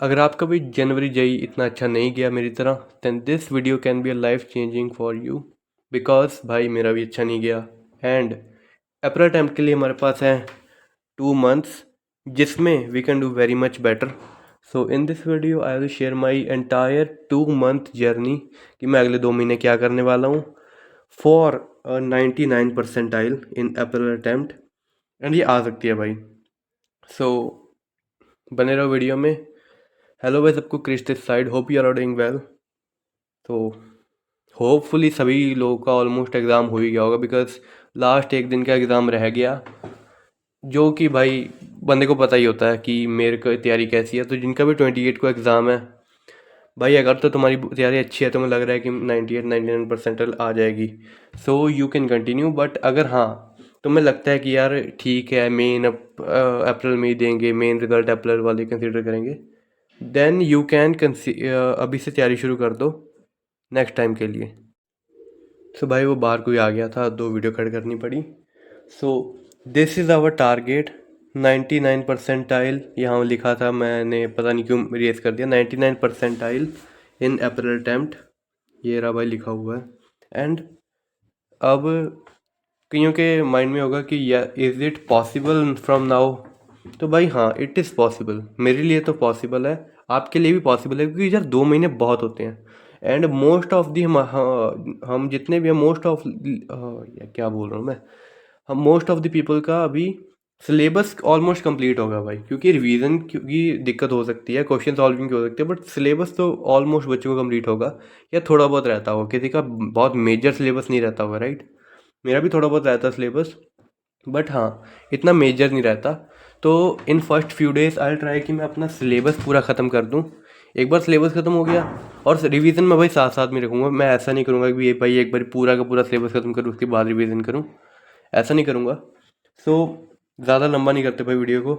अगर आपका भी जनवरी जई इतना अच्छा नहीं गया मेरी तरह, then this video can be a life changing for you, because भाई मेरा भी अच्छा नहीं गया। एंड अप्रैल अटेम्प्ट के लिए हमारे पास है 2 months, जिसमें we can do very much better. So in this video I will share my entire 2 month journey कि मैं अगले 2 महीने क्या करने वाला हूँ for 99 percentile in April attempt. And ये आ सकती है भाई। सो बने रहो वीडियो में। हेलो भाई सबको, Krish this side, hope you are doing well. तो होपफुली सभी लोगों का ऑलमोस्ट एग्ज़ाम हो ही गया होगा, बिकॉज लास्ट एक दिन का एग्ज़ाम रह गया, जो कि भाई बंदे को पता ही होता है कि मेरे को तैयारी कैसी है। तो जिनका भी 28 को एग्ज़ाम है भाई, अगर तो तुम्हारी तैयारी अच्छी है तो मुझे लग रहा है कि 98-99% आ जाएगी, so you can continue. But अगर हाँ तुम्हें लगता है कि यार ठीक है, मेन अप्रैल में ही देंगे, मेन रिजल्ट अप्रैल वाले कंसिडर करेंगे, देन यू कैन अभी से तैयारी शुरू कर दो नेक्स्ट टाइम के लिए। सो भाई वो बाहर कोई आ गया था, 2 वीडियो कट करनी पड़ी। So this is our target 99 percentile. यहाँ लिखा था, मैंने पता नहीं क्यों रेस कर दिया, 99 परसेंटाइल इन अप्रैल अटेम्प्ट, ये रहा भाई लिखा हुआ है। एंड अब कईयों के माइंड में होगा कि या is it possible from now, तो भाई हाँ इट इज़ पॉसिबल, मेरे लिए तो पॉसिबल है, आपके लिए भी पॉसिबल है, क्योंकि यार 2 महीने बहुत होते हैं। एंड मोस्ट ऑफ दी हम जितने भी हैं, मोस्ट ऑफ या क्या बोल रहा हूँ मैं, हम मोस्ट ऑफ द पीपल का अभी सिलेबस ऑलमोस्ट कंप्लीट होगा भाई, क्योंकि रिवीजन की दिक्कत हो सकती है, क्वेश्चन सॉल्विंग की हो सकती है, बट सिलेबस तो ऑलमोस्ट बच्चों को कंप्लीट होगा, या थोड़ा बहुत रहता होगा, किसी का बहुत मेजर सिलेबस नहीं रहता होगा, राइट। मेरा भी थोड़ा बहुत रहता है सिलेबस, बट हाँ इतना मेजर नहीं रहता। तो in first few days I try कि मैं अपना सिलेबस पूरा ख़त्म कर दूँ। एक बार सिलेबस ख़त्म हो गया और रिवीजन में भाई साथ साथ में रखूँगा, मैं ऐसा नहीं करूँगा कि ये भाई एक बार पूरा का पूरा सिलेबस ख़त्म करूँ उसके बाद रिवीजन करूँ, ऐसा नहीं करूँगा। सो ज़्यादा लंबा नहीं करते भाई, वीडियो को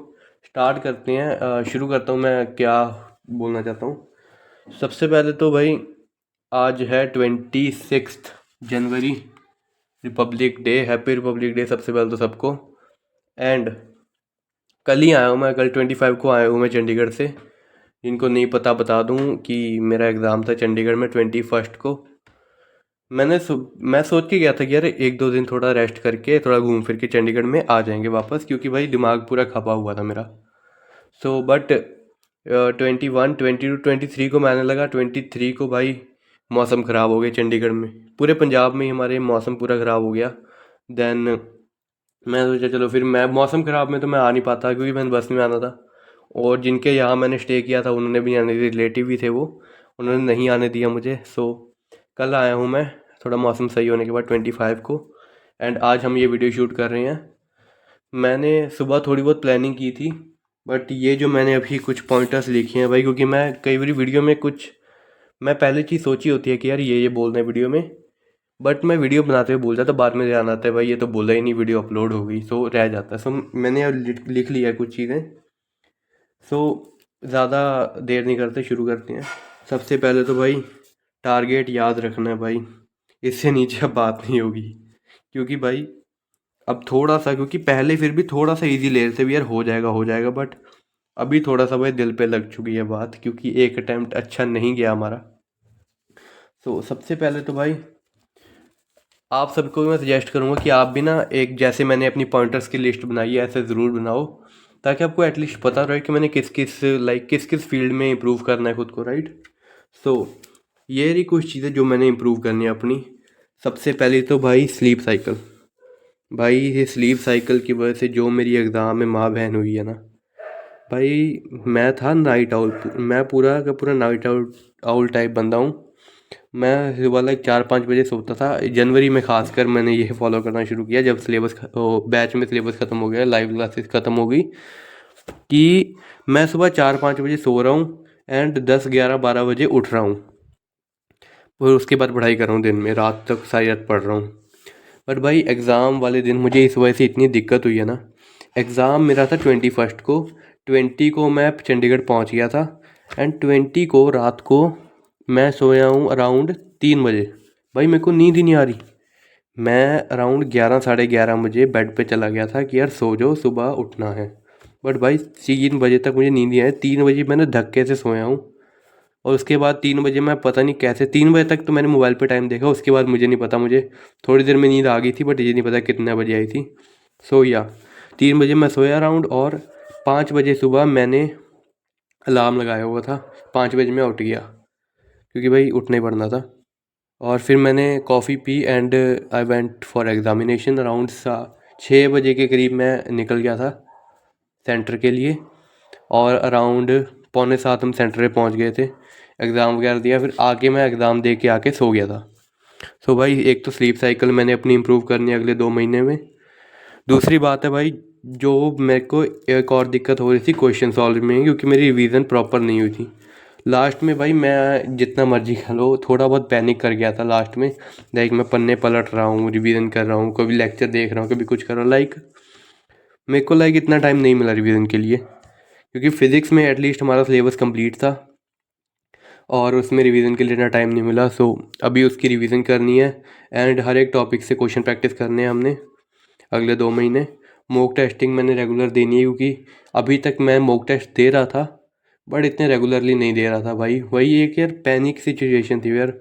स्टार्ट करते हैं। शुरू करता हूँ मैं क्या बोलना चाहता हूँ। सबसे पहले तो भाई आज है 26 जनवरी, republic day, happy republic day सबसे पहले तो सबको। एंड कल ही आया हूँ मैं, कल 25 को आया हूँ मैं चंडीगढ़ से। जिनको नहीं पता बता दूँ कि मेरा एग्ज़ाम था चंडीगढ़ में 21 को। मैं सोच के गया था कि यार 1-2 दिन थोड़ा रेस्ट करके थोड़ा घूम फिर के चंडीगढ़ में आ जाएंगे वापस, क्योंकि भाई दिमाग पूरा खपा हुआ था मेरा। सो बट 21, 22, 23 को मैंने लगा, 23 को भाई मौसम ख़राब हो गया चंडीगढ़ में, पूरे पंजाब में ही हमारे मौसम पूरा ख़राब हो गया। देन मैं सोचा चलो फिर, मैं मौसम ख़राब में तो मैं आ नहीं पाता क्योंकि मैंने बस में आना था, और जिनके यहाँ मैंने स्टे किया था उन्होंने भी आने दिया, रिलेटिव भी थे वो, उन्होंने नहीं आने दिया मुझे। सो कल आया हूँ मैं थोड़ा मौसम सही होने के बाद 25 को। एंड आज हम ये वीडियो शूट कर रहे हैं। मैंने सुबह थोड़ी बहुत प्लानिंग की थी, बट ये जो मैंने अभी कुछ पॉइंटर्स लिखे हैं भाई, क्योंकि मैं कई बार वीडियो में कुछ मैं पहले चीज़ सोची होती है कि यार ये बोलना है वीडियो में, बट मैं वीडियो बनाते हुए भूल जाता, बाद में ध्यान आता है भाई ये तो बोला ही नहीं, वीडियो अपलोड हो गई, सो रह जाता है। सो मैंने अब लिख लिया है कुछ चीज़ें। सो ज़्यादा देर नहीं करते, शुरू करते हैं। सबसे पहले तो भाई टारगेट याद रखना है भाई, इससे नीचे अब बात नहीं होगी, क्योंकि भाई अब थोड़ा सा, क्योंकि पहले फिर भी थोड़ा सा इजी ले रहे थे भी यार हो जाएगा, बट अभी थोड़ा सा भाई दिल पे लग चुकी है बात, क्योंकि एक अटैम्प्ट अच्छा नहीं गया हमारा। तो सबसे पहले तो भाई आप सबको मैं सजेस्ट करूँगा कि आप भी ना, एक जैसे मैंने अपनी पॉइंटर्स की लिस्ट बनाई है ऐसे ज़रूर बनाओ, ताकि आपको एटलीस्ट पता रहे कि मैंने किस किस फील्ड में इम्प्रूव करना है खुद को, राइट। सो ये रही कुछ चीज़ें जो मैंने इम्प्रूव करनी है अपनी। सबसे पहले तो भाई स्लीप साइकिल, भाई ये स्लीप साइकिल की वजह से जो मेरी एग्ज़ाम में माँ बहन हुई है ना भाई, मैं था नाइट आउल, मैं पूरा का पूरा नाइट आउल टाइप बंदा हूँ। मैं सुबह लाइक 4-5 बजे सोता था, जनवरी में खासकर मैंने ये फॉलो करना शुरू किया जब सिलेबस बैच में सिलेबस ख़त्म हो गया, लाइव क्लासेस ख़त्म हो गई, कि मैं सुबह 4-5 बजे सो रहा हूँ एंड 10-11-12 बजे उठ रहा हूँ, और उसके बाद पढ़ाई कर रहा हूँ दिन में, रात तक सारी रात पढ़ रहा हूँ। बट भाई एग्ज़ाम वाले दिन मुझे इस वजह से इतनी दिक्कत हुई है ना, एग्ज़ाम मेरा था 21 को, 20 को मैं चंडीगढ़ पहुँच गया था, एंड 20 को रात को मैं सोया हूँ अराउंड 3 बजे। भाई मेरे को नींद ही नहीं आ रही, मैं अराउंड 11 साढ़े 11 बजे बेड पे चला गया था कि यार सो जाओ सुबह उठना है। बट भाई 3 बजे तक मुझे नींद नहीं आई। 3 बजे मैंने धक्के से सोया हूँ। और उसके बाद 3 बजे मैं पता नहीं कैसे, 3 बजे तक तो मैंने मोबाइल पे टाइम देखा, उसके बाद मुझे नहीं पता, मुझे थोड़ी देर में नींद आ गई थी, बट ये नहीं पता कितने बजे आई थी। सो या 3 बजे मैं सोया अराउंड, और 5 बजे सुबह मैंने अलार्म लगाया हुआ था। 5 बजे मैं उठ गया, क्योंकि भाई उठना ही पड़ना था। और फिर मैंने coffee P and I went for examination around 6 बजे के करीब मैं निकल गया था सेंटर के लिए। और अराउंड 6:45 हम सेंटर पे पहुंच गए थे। एग्ज़ाम वगैरह दिया, फिर आके मैं एग्ज़ाम दे के आके सो गया था। सो भाई एक तो स्लीप साइकिल मैंने अपनी इम्प्रूव करनी है अगले 2 महीने में। दूसरी बात है भाई, जो मेरे को एक और दिक्कत हो रही थी क्वेश्चन सॉल्व में, क्योंकि मेरी रिवीजन प्रॉपर नहीं हुई थी। लास्ट में भाई मैं जितना मर्जी कर लो, थोड़ा बहुत पैनिक कर गया था लास्ट में। लाइक मैं पन्ने पलट रहा हूँ, रिवीजन कर रहा हूँ, कभी लेक्चर देख रहा हूँ, कभी कुछ कर रहा हूँ। लाइक मेरे को इतना टाइम नहीं मिला रिवीजन के लिए, क्योंकि फ़िज़िक्स में एटलीस्ट हमारा सिलेबस कंप्लीट था और उसमें रिवीजन के लिए इतना टाइम नहीं मिला। सो अभी उसकी रिवीजन करनी है एंड हर एक टॉपिक से क्वेश्चन प्रैक्टिस करने हैं हमने अगले 2 महीने। मॉक टेस्टिंग मैंने रेगुलर देनी है, क्योंकि अभी तक मैं मॉक टेस्ट दे रहा था, बट इतने रेगुलरली नहीं दे रहा था भाई। वही एक यार पैनिक सिचुएशन थी यार,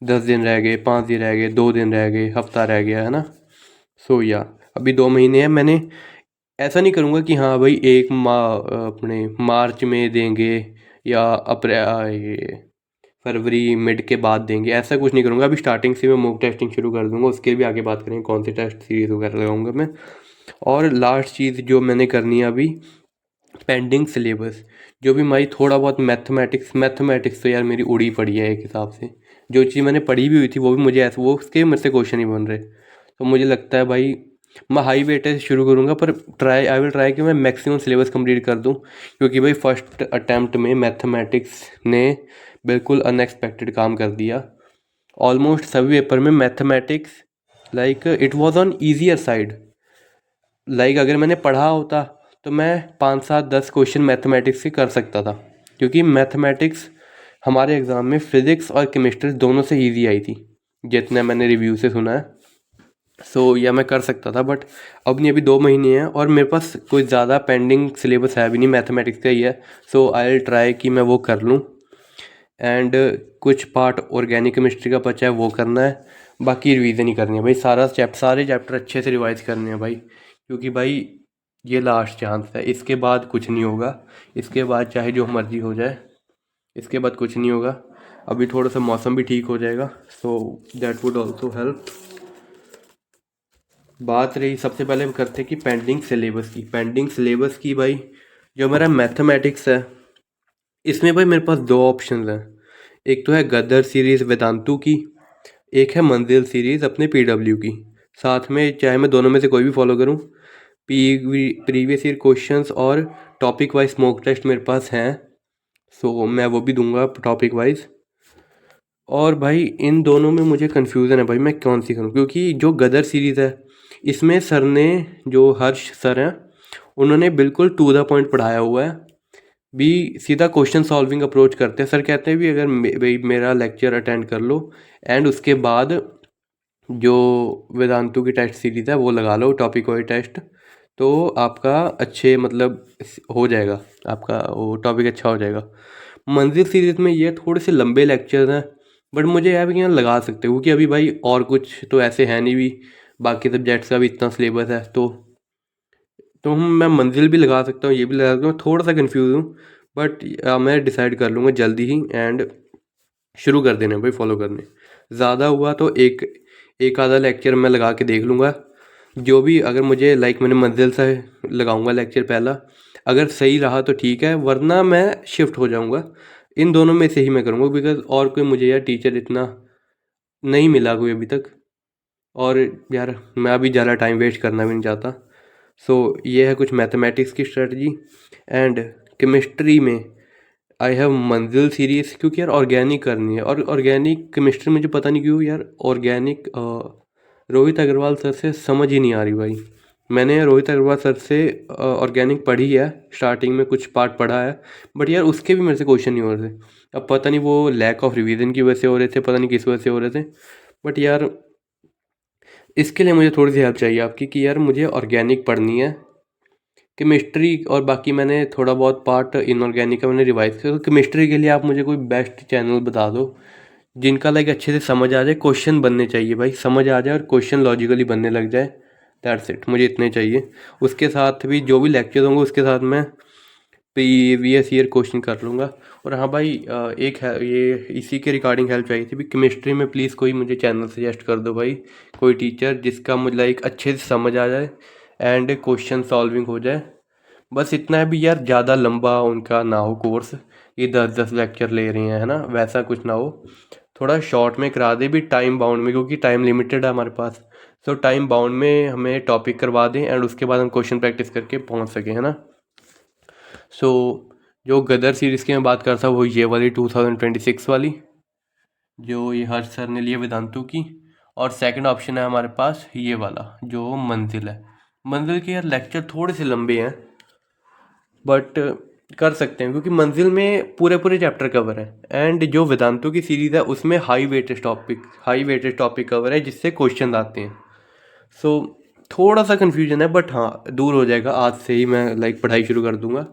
10 दिन रह गए, 5 दिन रह गए, 2 दिन रह गए, हफ्ता रह गया, है ना। सो या अभी 2 महीने हैं। मैंने ऐसा नहीं करूँगा कि हाँ भाई अपने मार्च में देंगे या ये फरवरी मिड के बाद देंगे, ऐसा कुछ नहीं करूँगा। अभी स्टार्टिंग से मैं मॉक टेस्टिंग शुरू कर दूँगा, उसके भी आगे बात करेंगे कौन सी टेस्ट सीरीज़ वगैरह लगाऊंगा मैं। और लास्ट चीज़ जो मैंने करनी है अभी, पेंडिंग सिलेबस। जो भी भाई थोड़ा बहुत मैथमेटिक्स तो यार मेरी उड़ी पड़ी है एक हिसाब से। जो चीज़ मैंने पढ़ी भी हुई थी वो भी मुझे ऐसे, वो उसके मेरे से क्वेश्चन नहीं बन रहे। तो मुझे लगता है भाई मैं हाई वेटेज से शुरू करूँगा, पर आई विल ट्राई कि मैं मैक्सिमम सिलेबस कंप्लीट कर दूँ, क्योंकि भाई फर्स्ट अटैम्प्ट में मैथमेटिक्स ने बिल्कुल अनएक्सपेक्टेड काम कर दिया। ऑलमोस्ट सभी पेपर में mathematics like it was on easier side. Like अगर मैंने पढ़ा होता तो मैं 5 7 10 क्वेश्चन मैथमेटिक्स के कर सकता था, क्योंकि मैथमेटिक्स हमारे एग्ज़ाम में फ़िज़िक्स और केमिस्ट्री दोनों से इजी आई थी, जितना मैंने रिव्यू से सुना है। सो या मैं कर सकता था, बट अब नहीं, अभी 2 महीने हैं और मेरे पास कोई ज़्यादा पेंडिंग सिलेबस है भी नहीं, मैथमेटिक्स का ही है। सो आई विल ट्राई कि मैं वो कर लूँ। एंड कुछ पार्ट ऑर्गेनिक केमिस्ट्री का बचा है, वो करना है। बाकी रिवीजन ही करनी है भाई, सारे चैप्टर अच्छे से रिवाइज करने हैं भाई, क्योंकि भाई ये लास्ट चांस है, इसके बाद कुछ नहीं होगा। इसके बाद चाहे जो मर्जी हो जाए, इसके बाद कुछ नहीं होगा। अभी थोड़ा सा मौसम भी ठीक हो जाएगा, so that would also help. बात रही सबसे पहले हम करते हैं कि पेंडिंग सिलेबस की भाई, जो मेरा मैथमेटिक्स है इसमें भाई मेरे पास दो ऑप्शन हैं। एक तो है गदर सीरीज़ वेदांतु की, एक है मंजिल सीरीज़ अपने पीडब्ल्यू की। साथ में चाहे मैं दोनों में से कोई भी फॉलो करूं, प्रीवियस ईयर क्वेश्चंस और टॉपिक वाइज मॉक टेस्ट मेरे पास हैं। सो मैं वो भी दूंगा टॉपिक वाइज। और भाई इन दोनों में मुझे कन्फ्यूज़न है भाई मैं कौन सी करूं, क्योंकि जो गदर सीरीज़ है इसमें सर ने, जो हर्ष सर हैं, उन्होंने बिल्कुल टू द पॉइंट पढ़ाया हुआ है। भी सीधा क्वेश्चन सॉल्विंग अप्रोच करते हैं। सर कहते हैं भी अगर भाई मेरा लेक्चर अटेंड कर लो एंड उसके बाद जो वेदांतु की टेस्ट सीरीज़ है वो लगा लो टॉपिक वाइज टेस्ट, तो आपका अच्छे मतलब हो जाएगा, आपका वो टॉपिक अच्छा हो जाएगा। मंजिल सीरीज़ में ये थोड़े से लंबे लेक्चर हैं, बट मुझे यार यहाँ लगा सकते हो, क्योंकि अभी भाई और कुछ तो ऐसे है नहीं भी, बाकी सब्जेक्ट्स का भी इतना सिलेबस है। मैं मंजिल भी लगा सकता हूँ, ये भी लगा सकता हूँ, थोड़ा सा कंफ्यूज हूँ। बट मैं डिसाइड कर लूँगा जल्दी ही एंड शुरू कर देने भाई फॉलो करने। ज़्यादा हुआ तो एक एक आधा लेक्चर मैं लगा के देख लूँगा, जो भी अगर मुझे लाइक मैंने मंजिल से लगाऊंगा लेक्चर पहला, अगर सही रहा तो ठीक है, वरना मैं शिफ्ट हो जाऊँगा। इन दोनों में से ही मैं करूँगा, बिकॉज और कोई मुझे यार टीचर इतना नहीं मिला कोई अभी तक, और यार मैं अभी ज़्यादा टाइम वेस्ट करना भी नहीं चाहता। सो ये है कुछ मैथमेटिक्स की स्ट्रेटजी। एंड केमिस्ट्री में आई हैव मंजिल सीरीज़, क्योंकि यार ऑर्गेनिक करनी है, और ऑर्गेनिक केमिस्ट्री मुझे पता नहीं क्यों यार ऑर्गेनिक रोहित अग्रवाल सर से समझ ही नहीं आ रही भाई। मैंने रोहित अग्रवाल सर से ऑर्गेनिक पढ़ी है, स्टार्टिंग में कुछ पार्ट पढ़ा है, बट यार उसके भी मेरे से क्वेश्चन नहीं हो रहे थे। अब पता नहीं वो लैक ऑफ रिवीजन की वजह से हो रहे थे, पता नहीं किस वजह से हो रहे थे। बट यार इसके लिए मुझे थोड़ी सी हेल्प चाहिए आपकी, कि यार मुझे ऑर्गेनिक पढ़नी है केमिस्ट्री और बाकी मैंने थोड़ा बहुत पार्ट इनऑर्गेनिक का मैंने रिवाइज किया। तो केमिस्ट्री के लिए आप मुझे कोई बेस्ट चैनल बता दो जिनका लाइक अच्छे से समझ आ जाए, क्वेश्चन बनने चाहिए भाई, समझ आ जाए और क्वेश्चन लॉजिकली बनने लग जाए। दैट्स इट, मुझे इतने चाहिए। उसके साथ भी जो भी लेक्चर होंगे उसके साथ मैं प्रीवियस ईयर क्वेश्चन कर लूँगा। और हाँ भाई, एक है ये इसी के रिगार्डिंग हेल्प चाहिए थी भी, केमिस्ट्री में प्लीज़ कोई मुझे चैनल सजेस्ट कर दो भाई, कोई टीचर जिसका मुझे लाइक अच्छे से समझ आ जाए एंड क्वेश्चन सॉल्विंग हो जाए। बस इतना है भी यार, ज़्यादा लंबा उनका ना हो कोर्स, ये 10-10 लेक्चर ले रहे हैं है ना, वैसा कुछ ना हो। थोड़ा शॉर्ट में करा दे भी, टाइम बाउंड में, क्योंकि टाइम लिमिटेड है हमारे पास। सो टाइम बाउंड में हमें टॉपिक करवा दें एंड उसके बाद हम क्वेश्चन प्रैक्टिस करके पहुंच सकें, है ना। सो जो गदर सीरीज़ की मैं बात करता हूँ वो ये वाली 2026 वाली, जो ये हर्ष सर ने लिए वेदांतु की। और सेकंड ऑप्शन है हमारे पास ये वाला जो मंजिल है। मंजिल के यार लेक्चर थोड़े से लंबे हैं, बट कर सकते हैं क्योंकि मंजिल में पूरे पूरे चैप्टर कवर है। एंड जो वेदांतु की सीरीज़ है उसमें हाई वेटेज टॉपिक कवर है जिससे क्वेश्चन आते हैं। सो थोड़ा सा कन्फ्यूजन है, बट हाँ दूर हो जाएगा, आज से ही मैं लाइक पढ़ाई शुरू कर दूंगा।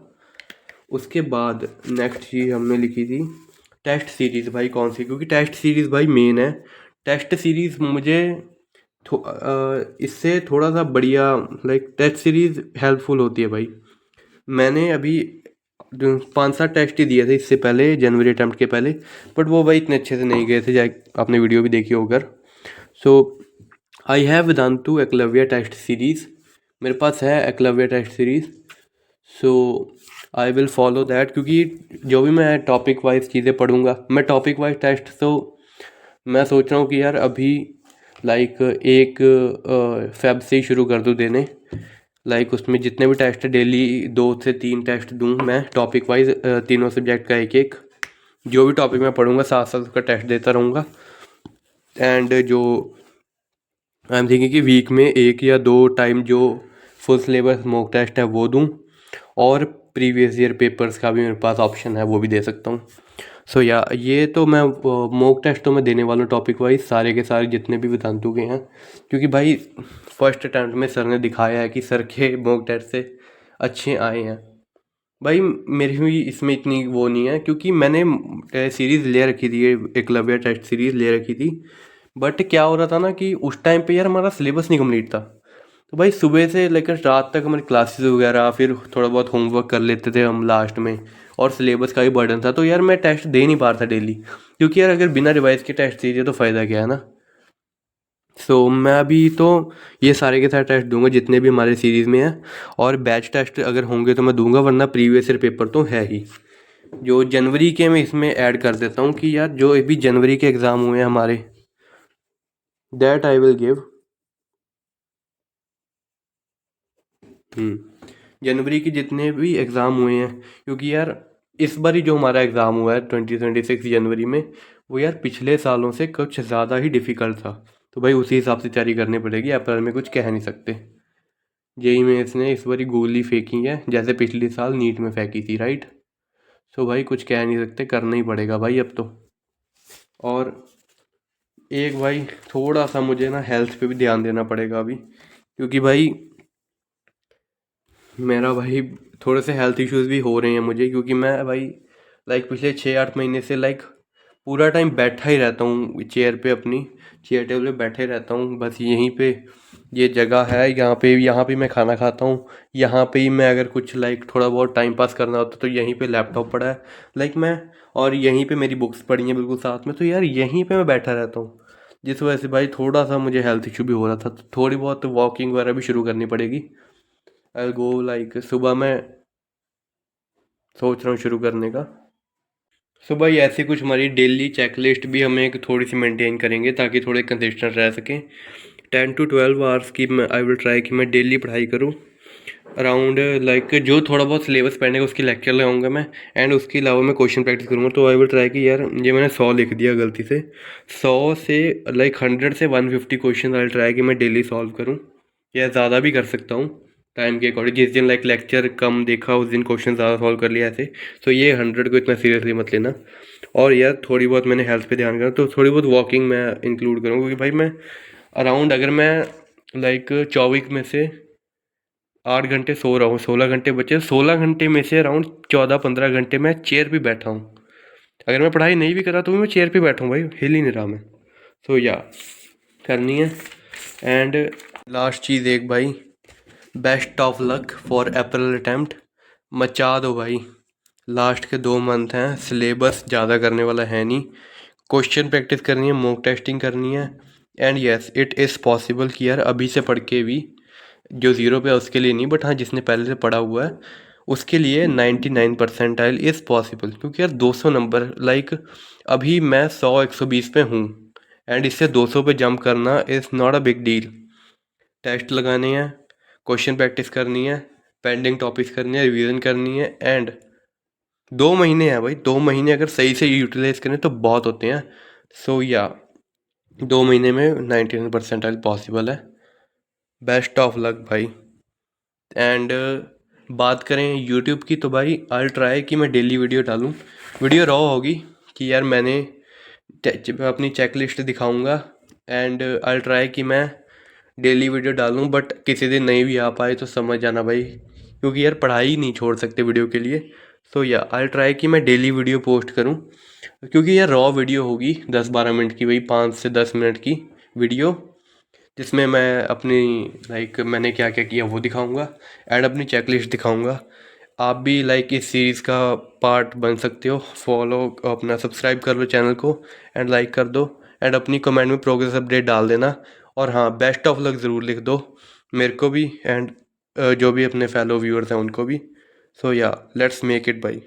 उसके बाद नेक्स्ट चीज़ हमने लिखी थी टेस्ट सीरीज़ भाई, कौन सी, क्योंकि टेस्ट सीरीज़ भाई मेन है। टेस्ट सीरीज़ मुझे इससे थोड़ा सा बढ़िया, लाइक टेस्ट सीरीज़ हेल्पफुल होती है भाई। मैंने अभी 5-7 टेस्ट ही दिए थे इससे पहले, जनवरी अटैम्प्ट के पहले, बट वो भाई इतने अच्छे से नहीं गए थे, चाहे आपने वीडियो भी देखी होकर। So I have Vedantu Eklavya test series, मेरे पास है Eklavya test series. So I will follow that, क्योंकि जो भी मैं टॉपिक वाइज चीज़ें पढ़ूंगा, मैं टॉपिक वाइज टेस्ट, तो मैं सोच रहा हूँ कि यार अभी लाइक एक फेब से ही शुरू कर दूँ देने। लाइक उसमें जितने भी टेस्ट है डेली 2 से 3 टेस्ट दूँ मैं टॉपिक वाइज, तीनों सब्जेक्ट का एक एक, जो भी टॉपिक मैं पढ़ूंगा साथ साथ उसका टेस्ट देता रहूँगा। एंड जो आई एम थिंकिंग कि वीक में 1 या 2 टाइम जो फुल सिलेबस मॉक टेस्ट है वो दूँ, और प्रीवियस ईयर पेपर्स का भी मेरे पास ऑप्शन है, वो भी दे सकता हूँ। सो या ये तो मैं मॉक टेस्ट तो मैं देने वाला हूँ टॉपिक वाइज सारे के सारे जितने भी वेदांतु के हैं, क्योंकि भाई फर्स्ट अटैम्प्ट में सर ने दिखाया है कि सर के मॉक टेस्ट से अच्छे आए हैं। भाई मेरी भी इसमें इतनी वो नहीं है, क्योंकि मैंने सीरीज़ ले रखी थी, ये एकलव्य टेस्ट सीरीज़ ले रखी थी। बट क्या हो रहा था ना कि उस टाइम पे यार हमारा सिलेबस नहीं कंप्लीट था, तो भाई सुबह से लेकर रात तक हमारी क्लासेस वगैरह, फिर थोड़ा बहुत होमवर्क कर लेते थे हम लास्ट में, और सिलेबस का भी बर्डन था, तो यार मैं टेस्ट दे नहीं पा रहा था डेली, क्योंकि यार अगर बिना रिवाइज के टेस्ट दीजिए तो फ़ायदा क्या है ना। सो मैं अभी तो ये सारे के सारे टेस्ट दूंगा जितने भी हमारे सीरीज़ में हैं, और बैच टेस्ट अगर होंगे तो मैं दूंगा, वरना प्रीवियस ईयर पेपर तो है ही। जो जनवरी के मैं इसमें ऐड कर देता हूँ कि यार जो अभी जनवरी के एग्ज़ाम हुए हैं हमारे, दैट आई विल गिव। जनवरी के जितने भी एग्ज़ाम हुए हैं, क्योंकि यार इस बार ही जो हमारा एग्ज़ाम हुआ है 2026 जनवरी में, वो यार पिछले सालों से कुछ ज़्यादा ही डिफ़िकल्ट था, तो भाई उसी हिसाब से तैयारी करनी पड़ेगी, अप्रैल में कुछ कह नहीं सकते। जेई में इसने इस बारी गोली फेंकी है जैसे पिछले साल नीट में फेंकी थी, राइट। सो भाई कुछ कह नहीं सकते, करना ही पड़ेगा भाई अब तो। और एक भाई थोड़ा सा मुझे ना हेल्थ पे भी ध्यान देना पड़ेगा अभी, क्योंकि भाई मेरा भाई थोड़े से हेल्थ इश्यूज़ भी हो रहे हैं मुझे, क्योंकि मैं भाई लाइक पिछले 6-8 महीने से लाइक पूरा टाइम बैठा ही रहता हूँ चेयर पे, अपनी चेयर टेबल पे बैठे रहता हूँ बस। यहीं पे ये जगह है, यहाँ पे मैं खाना खाता हूँ, यहाँ पे ही मैं अगर कुछ लाइक थोड़ा बहुत टाइम पास करना होता तो यहीं पे लैपटॉप पड़ा है लाइक मैं, और यहीं पे मेरी बुक्स पड़ी हैं बिल्कुल साथ में, तो यार यहीं पे मैं बैठा रहता हूँ, जिस वजह से भाई थोड़ा सा मुझे हेल्थ इशू भी हो रहा था, तो थोड़ी बहुत वॉकिंग वगैरह भी शुरू करनी पड़ेगी। आई गो लाइक सुबह मैं सोच रहा हूँ शुरू करने का। सो भाई ऐसी कुछ हमारी डेली चेकलिस्ट भी हमें एक थोड़ी सी मेंटेन करेंगे ताकि थोड़े कंसिस्टेंट रह सकें। 10 to 12 आवर्स की मैं आई विल ट्राई कि मैं डेली पढ़ाई करूँ अराउंड, लाइक जो थोड़ा बहुत सिलेबस पढ़ने का उसकी लेक्चर लगाऊंगा मैं, एंड उसके अलावा मैं क्वेश्चन प्रैक्टिस करूँगा। तो आई विल ट्राई कि यार ये मैंने 100 लिख दिया गलती से, 100 से लाइक 100 से 150 क्वेश्चन आई ट्राई कि मैं डेली सॉल्व करूँ, या ज़्यादा भी कर सकता हूँ टाइम के अकॉर्डिंग। जिस दिन लाइक लेक्चर कम देखा उस दिन क्वेश्चन ज़्यादा सॉल्व कर लिया ऐसे। तो ये 100 को इतना सीरियसली मत लेना। और यार थोड़ी बहुत मैंने हेल्थ पे ध्यान करा, तो थोड़ी बहुत वॉकिंग मैं इंक्लूड करूँगा, क्योंकि भाई मैं अराउंड अगर मैं लाइक 24 में से 8 घंटे सो रहा हूँ, 16 घंटे बचे। 16 घंटे में से अराउंड 14-15 घंटे मैं चेयर पे बैठा हूँ। अगर मैं पढ़ाई नहीं भी कर रहा तो भी मैं चेयर पे बैठा हूँ भाई, हिल ही नहीं रहा मैं। सो या करनी है। एंड लास्ट चीज़ एक भाई, best of luck for April attempt. मचा दो भाई, लास्ट के 2 मंथ हैं, सिलेबस ज़्यादा करने वाला है नहीं, क्वेश्चन प्रैक्टिस करनी है, मॉक टेस्टिंग करनी है। And yes it is possible कि यार अभी से पढ़ के भी जो ज़ीरो पे है उसके लिए नहीं, बट हाँ जिसने पहले से पढ़ा हुआ है उसके लिए 99 परसेंटाइल इज़ पॉसिबल। क्योंकि यार 200 नंबर, लाइक अभी मैं 100-120 पे हूँ एंड इससे 200 पे जंप करना is not a big deal. Test लगाने हैं, क्वेश्चन प्रैक्टिस करनी है, पेंडिंग टॉपिक्स करनी है, रिवीजन करनी है। एंड 2 महीने हैं भाई, 2 महीने अगर सही से यूटिलाइज करें तो बहुत होते हैं। सो या 2 महीने में 99 परसेंटाइल पॉसिबल है। बेस्ट ऑफ लक भाई। एंड बात करें यूट्यूब की तो भाई आई ट्राई कि मैं डेली वीडियो डालूँ। वीडियो रॉ होगी कि यार मैंने अपनी चेक लिस्ट दिखाऊँगा। एंड आई ट्राई कि मैं डेली वीडियो डालूँ, बट किसी दिन नहीं भी आ पाए तो समझ जाना भाई, क्योंकि यार पढ़ाई नहीं छोड़ सकते वीडियो के लिए। सो या आई ट्राई कि मैं डेली वीडियो पोस्ट करूँ, क्योंकि यार रॉ वीडियो होगी 10-12 मिनट की, वही 5 से 10 मिनट की वीडियो, जिसमें मैं अपनी लाइक मैंने क्या क्या किया वो दिखाऊंगा एंड अपनी चेकलिस्ट दिखाऊंगा। आप भी लाइक इस सीरीज़ का पार्ट बन सकते हो। फॉलो अपना सब्सक्राइब कर लो चैनल को एंड लाइक कर दो एंड अपनी कमेंट में प्रोग्रेस अपडेट डाल देना। और हाँ बेस्ट ऑफ लक ज़रूर लिख दो मेरे को भी एंड जो भी अपने फेलो व्यूअर्स हैं उनको भी। सो या लेट्स मेक इट बाई।